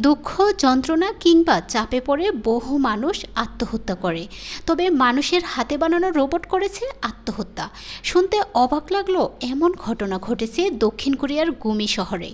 দুঃখ, যন্ত্রণা কিংবা চাপে পড়ে বহু মানুষ আত্মহত্যা করে, তবে মানুষের হাতে বানানো রোবট করেছে আত্মহত্যা। শুনতে অবাক লাগলো, এমন ঘটনা ঘটেছে দক্ষিণ কোরিয়ার গুমি শহরে।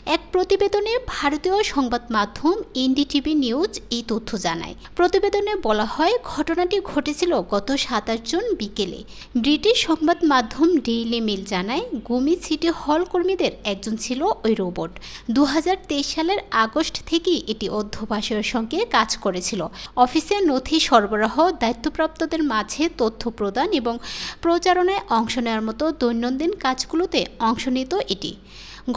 এক প্রতিবেদনে ভারতীয় সংবাদ মাধ্যম এনডিটিভি নিউজ এই তথ্য জানায়। প্রতিবেদনে বলা হয়, ঘটনাটি ঘটেছিল গত 27 জুন বিকেলে। ব্রিটিশ সংবাদ মাধ্যম ডেইলি মেল জানায়, গুমি সিটি হল কর্মীদের একজন ছিল ওই রোবট। 2023 সালের আগস্ট থেকেই এটি অধ্যবসায়ের সঙ্গে কাজ করেছিল। অফিসে নথি সরবরাহ, দায়িত্বপ্রাপ্তদের মাঝে তথ্য প্রদান এবং প্রচারণায় অংশ নেওয়ার মতো দৈনন্দিন কাজগুলোতে অংশ নিত এটি।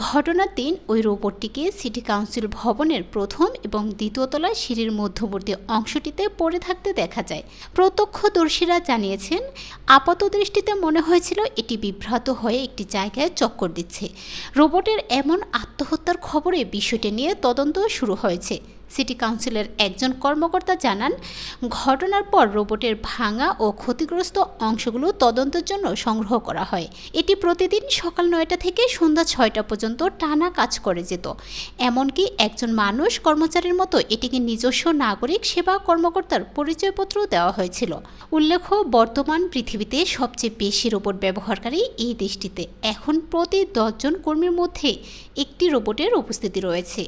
ঘটনার দিন ওই রোবটটিকে সিটি কাউন্সিল ভবনের প্রথম এবং দ্বিতীয় তলায় সিঁড়ির মধ্যবর্তী অংশটিতে পড়ে থাকতে দেখা যায়। প্রত্যক্ষদর্শীরা জানিয়েছেন, আপাতদৃষ্টিতে মনে হয়েছিল এটি বিভ্রান্ত হয়ে একটি জায়গায় চক্কর দিচ্ছে। রোবটের এমন আত্মহত্যার খবরে বিষয়টি নিয়ে তদন্ত শুরু হয়েছে। সিটি কাউন্সিলের একজন কর্মকর্তা জানান, ঘটনার পর রোবটের ভাঙা ও ক্ষতিগ্রস্ত অংশগুলো তদন্তের জন্য সংগ্রহ করা হয়। এটি প্রতিদিন সকাল 9টা থেকে সন্ধ্যা 6টা পর্যন্ত টানা কাজ করে যেত। এমনকি একজন মানুষ কর্মচারীর মতো এটিকে নিজস্ব নাগরিক সেবা কর্মকর্তার পরিচয়পত্র দেওয়া হয়েছিল। উল্লেখ্য, বর্তমান পৃথিবীতে সবচেয়ে বেশি রোবট ব্যবহারকারী এই দেশটিতে। এখন প্রতি 10 জন কর্মীর মধ্যে একটি রোবটের উপস্থিতি রয়েছে।